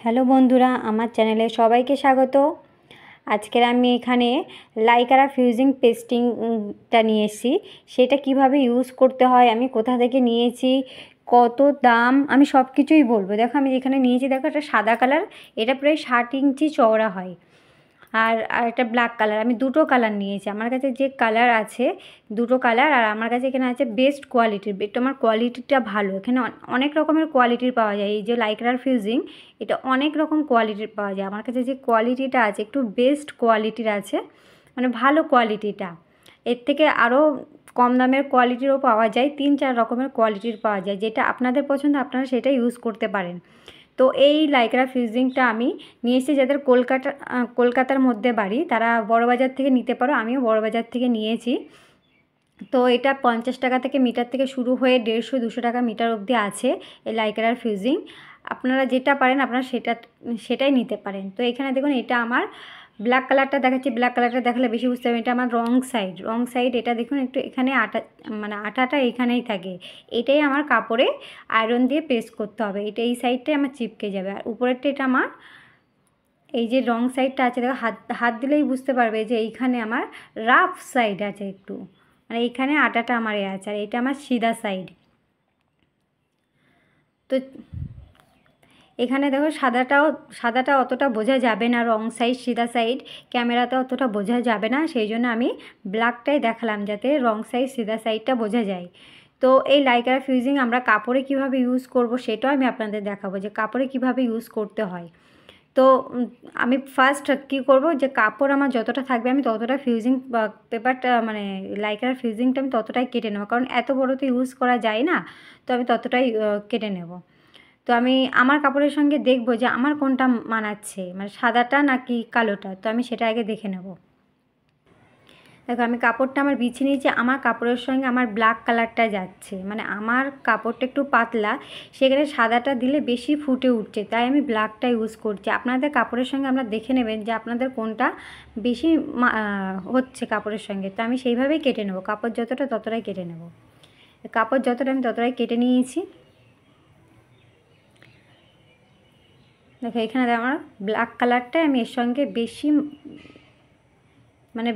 Hello বন্ধুরা, আমার চ্যানেলে সবাইকে স্বাগত। আজকের আমি এখানে লাইকারা ফিউজিং পেস্টিংটা নিয়ে এসেছি। সেটা কিভাবে ইউজ করতে হয়, আমি কোথা থেকে নিয়েছি, কত দাম, আমি সব কিছুই বলবো। দেখো আমি যেখানে নিয়েছি, দেখো এটা সাদা কালার, এটা প্রায় 60 ইঞ্চি চওড়া হয়। আর একটা ব্ল্যাক কালার, আমি দুটো কালার নিয়েছি। আমার কাছে যে কালার আছে দুটো কালার, আর আমার কাছে এখানে আছে বেস্ট কোয়ালিটির। এটা আমার কোয়ালিটিটা ভালো, এখানে অনেক রকমের কোয়ালিটির পাওয়া যায়। এই যে লাইক্রার ফিউজিং, এটা অনেক রকম কোয়ালিটির পাওয়া যায়। আমার কাছে যে কোয়ালিটিটা আছে একটু বেস্ট কোয়ালিটির আছে, মানে ভালো কোয়ালিটিটা। এর থেকে আরও কম দামের কোয়ালিটিরও পাওয়া যায়, 3-4 রকমের কোয়ালিটির পাওয়া যায়। যেটা আপনাদের পছন্দ আপনারা সেটা ইউজ করতে পারেন। তো এই লাইক্রা ফিউজিংটা আমি নিয়ে এসেছি। যাদের কলকাতার মধ্যে বাড়ি তারা বড়বাজার থেকে নিতে পারো, আমিও বড়বাজার থেকে নিয়েছি। তো এটা 50 টাকা থেকে মিটার থেকে শুরু হয়ে 150-200 টাকা মিটার অবধি আছে এই লাইক্রার ফিউজিং। আপনারা যেটা পারেন আপনারা সেটাই নিতে পারেন। তো এখানে দেখুন, এটা আমার ব্ল্যাক কালারটা দেখাচ্ছি। ব্ল্যাক কালারটা দেখালে বেশি বুঝতে পারবেন। এটা আমার রং সাইড। এটা দেখুন একটু এখানে আঠাটা এখানেই থাকে। এটাই আমার কাপড়ে আয়রন দিয়ে প্রেস করতে হবে। এটা এই সাইডটাই আমার চিপকে যাবে। আর উপরেরটা এটা আমার এই যে রং সাইডটা আছে, দেখো হাত দিলেই বুঝতে পারবে যে এইখানে আমার রাফ সাইড আছে একটু, মানে এইখানে আটাটা আমার আছে, আর এটা আমার সিধা সাইড। তো এখানে দেখো সাদাটা অতটা বোঝা যাবে না, রং সাইড সিধা সাইড ক্যামেরাতে অতটা বোঝা যাবে না। সেই জন্য আমি ব্ল্যাকটাই দেখালাম যাতে রং সাইড সিধা সাইডটা বোঝা যায়। তো এই লাইক্রা ফিউজিং আমরা কাপড়ে কিভাবে ইউজ করব সেটাও আমি আপনাদের দেখাবো, যে কাপড়ে কিভাবে ইউজ করতে হয়। তো আমি ফার্স্ট কী করব, যে কাপড় আমার যতটা থাকবে আমি ততটা ফিউজিং পেপারটা, মানে লাইক্রার ফিউজিংটা আমি ততটাই কেটে নেব, কারণ এত বড় তো ইউজ করা যায় না। তো আমি ততটাই কেটে নেব। তো আমি আমার কাপড়ের সঙ্গে দেখব যে আমার কোনটা মানাচ্ছে, মানে সাদাটা নাকি কালোটা। তো আমি সেটা আগে দেখে নেব। দেখো আমি কাপড়টা আমার বিছিয়ে নিয়েছি, আমার কাপড়ের সঙ্গে আমার ব্ল্যাক কালারটা যাচ্ছে, মানে আমার কাপড়টা একটু পাতলা, সেখানে সাদাটা দিলে বেশি ফুটে উঠছে, তাই আমি ব্ল্যাকটা ইউজ করছি। আপনাদের কাপড়ের সঙ্গে আপনারা দেখে নেবেন যে আপনাদের কোনটা বেশি হচ্ছে কাপড়ের সঙ্গে। তো আমি সেইভাবেই কেটে নেব, কাপড় যতটা ততটাই কেটে নেব। কাপড় যতটা আমি ততটাই কেটে নিয়েছি। দেখো এখানে আমার ব্ল্যাক কালারটা আমি এর সঙ্গে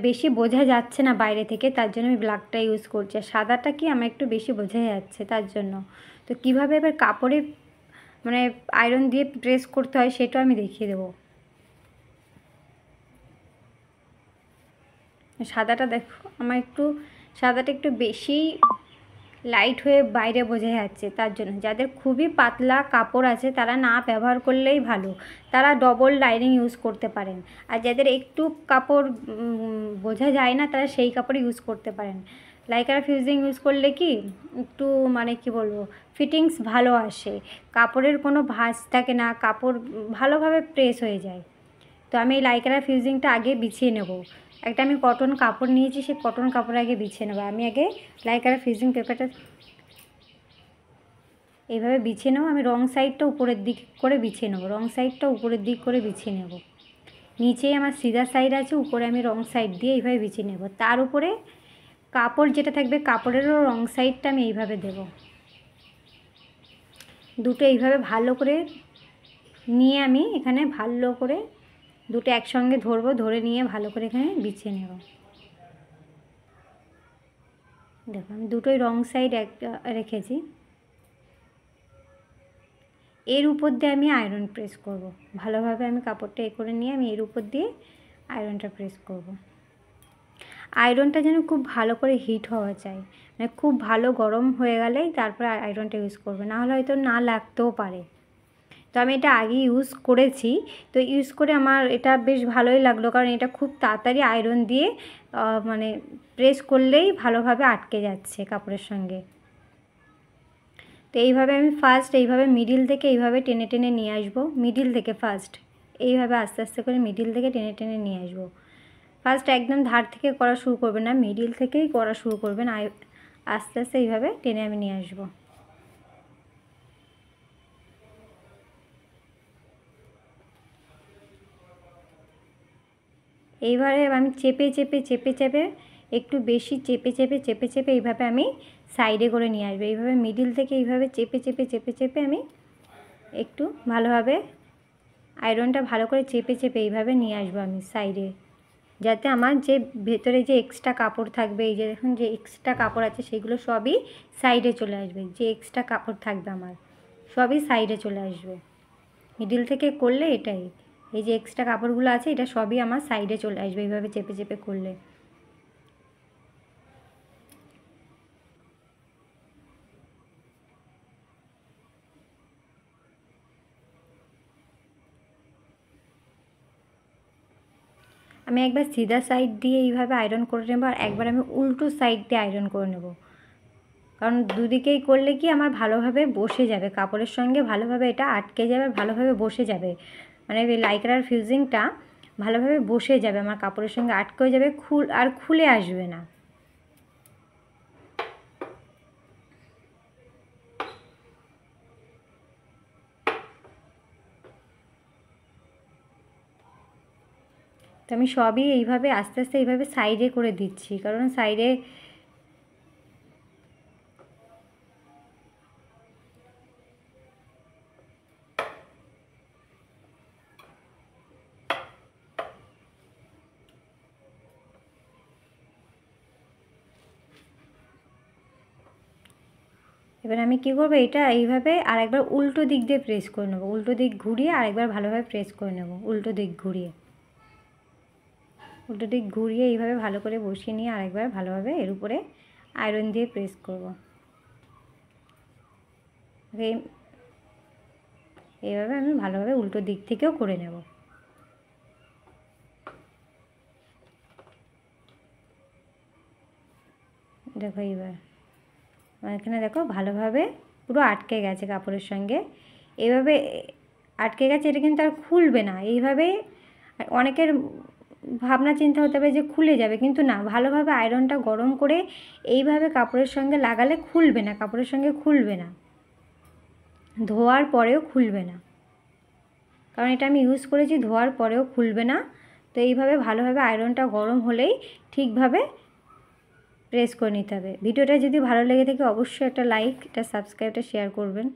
বেশি বোঝা যাচ্ছে না বাইরে থেকে, তার জন্য আমি ব্ল্যাকটা ইউজ করছি। আর সাদাটা কি আমার একটু বেশি বোঝা যাচ্ছে তার জন্য। তো কীভাবে এবার কাপড়ে আয়রন দিয়ে প্রেস করতে হয় সেটাও আমি দেখিয়ে দেবো। সাদাটা দেখো আমার সাদাটা একটু বেশি লাইট হয়ে বাইরে বোঝা যাচ্ছে, তার জন্য যাদের খুবই পাতলা কাপড় আছে তারা না ব্যবহার করলেই ভালো, তারা ডবল লাইনিং ইউজ করতে পারেন। আর যাদের একটু কাপড় বোঝা যায় না তারা সেই কাপড় ইউজ করতে পারেন। লাইক্রা ফিউজিং ইউজ করলে কি একটু কি বলবো, ফিটিংস ভালো আসে, কাপড়ের কোনো ভাঁজ থাকে না, কাপড় ভালোভাবে প্রেস হয়ে যায়। তো আমি এই লাইক্রা ফিউজিংটা আগে বিছিয়ে নেব। একটা আমি কটন কাপড় নিয়েছি, সেই কটন কাপড় আগে বিছিয়ে নেবো। আমি আগে লাইক্রা ফিউজিং পেপারটা এইভাবে বিছিয়ে নেবো। আমি রং সাইডটা উপরের দিক করে বিছিয়ে নেবো, রং সাইডটা উপরের দিক করে বিছিয়ে নেব। নিচেই আমার সিধা সাইড আছে, উপরে আমি রং সাইড দিয়ে এইভাবে বিছিয়ে নেব। তার উপরে কাপড় যেটা থাকবে কাপড়েরও রং সাইডটা আমি এইভাবে দেব। দুটো এইভাবে ভালো করে নিয়ে আমি এখানে ভালো করে দুটো একসঙ্গে ধরবো, ধরে নিয়ে ভালো করে এখানে বিছিয়ে নেব। দেখো আমি দুটোই রং সাইড একটা রেখেছি। এর উপর দিয়ে আমি আয়রন প্রেস করব, ভালোভাবে আমি কাপড়টা করে নিয়ে আমি এর উপর দিয়ে আয়রনটা প্রেস করব। আয়রনটা যেন খুব ভালো করে হিট হওয়া চাই, মানে খুব ভালো গরম হয়ে গেলেই তারপরে আয়রনটা ইউজ করবে, নাহলে হয়তো না লাগতেও পারে। তো আমি এটা আগে ইউজ করেছি, তো ইউজ করে আমার এটা বেশ ভালোই লাগলো, কারণ এটা খুব তাড়াতাড়ি আয়রন দিয়ে প্রেস করলেই ভালোভাবে আটকে যাচ্ছে কাপড়ের সঙ্গে। তো এইভাবে আমি এইভাবে মিডিল থেকে এইভাবে টেনে টেনে নিয়ে আসবো, মিডিল থেকে এইভাবে আস্তে আস্তে করে মিডিল থেকে টেনে টেনে নিয়ে আসবো। একদম ধার থেকে করা শুরু করবেন না, মিডিল থেকেই করা শুরু করবেন। আস্তে আস্তে এইভাবে টেনে আমি নিয়ে আসবো। এইবারে আমি চেপে একটু বেশি চেপে এইভাবে আমি সাইডে করে নিয়ে আসবো। এইভাবে মিডিল থেকে এইভাবে চেপে আমি একটু ভালোভাবে আয়রনটা ভালো করে চেপে চেপে এইভাবে নিয়ে আসবো আমি সাইডে, যাতে আমার যে ভেতরে যে এক্সট্রা কাপড় থাকবে, এই যে দেখুন যে এক্সট্রা কাপড় আছে সেগুলো সবই সাইডে চলে আসবে। যে এক্সট্রা কাপড় থাকবে আমার সবই সাইডে চলে আসবে। মিডিল থেকে করলে এটাই, এই যে এক্সট্রা কাপড়গুলো আছে এটা সবই আমার সাইডে চলে আসবে এইভাবে চেপে চেপে করলে। আমি একবার সিধা সাইড দিয়ে এইভাবে আয়রন করে নেবো, আর একবার আমি উল্টো সাইড দিয়ে আয়রন করে নেব। কারণ দুদিকেই করলে কি আমার ভালোভাবে বসে যাবে, কাপড়ের সঙ্গে ভালোভাবে এটা আটকে যাবে, ভালোভাবে বসে যাবে, মানে এই লাইক্রার ফিউজিংটা ভালোভাবে বসে যাবে আমার কাপড়ের সঙ্গে, আটকেও যাবে, খুলে আসবে না। তো আমি সবই এইভাবে আস্তে আস্তে এইভাবে সাইডে করে দিচ্ছি, কারণ সাইডে এবার আমি কী করবো, এটা এইভাবে আরেকবার উল্টো দিক দিয়ে প্রেস করে নেবো, উল্টো দিক ঘুরিয়ে আরেকবার ভালোভাবে প্রেস করে নেব, উল্টো দিক ঘুরিয়ে এইভাবে ভালো করে বসিয়ে নিয়ে আরেকবার ভালোভাবে এর উপরে আয়রন দিয়ে প্রেস করব। এইভাবে আমি ভালোভাবে উল্টো দিক থেকেও করে নেব। দেখো এইবার এখানে দেখো ভালোভাবে পুরো আটকে গেছে কাপড়ের সঙ্গে, এইভাবে আটকে গেছে, এটা কিন্তু আর খুলবে না। এইভাবে অনেকের ভাবনা চিন্তা হতে পারে যে খুলে যাবে, কিন্তু না, ভালোভাবে আয়রনটা গরম করে এইভাবে কাপড়ের সঙ্গে লাগালে খুলবে না, কাপড়ের সঙ্গে খুলবে না, ধোয়ার পরেও খুলবে না, কারণ এটা আমি ইউজ করেছি, ধোয়ার পরেও খুলবে না। তো এইভাবে ভালোভাবে আয়রনটা গরম হলেই ঠিকভাবে প্রেস করে নিতে হবে। ভিডিওটা যদি ভালো লেগে থাকে অবশ্যই একটা লাইক, একটা সাবস্ক্রাইবটা শেয়ার করবেন।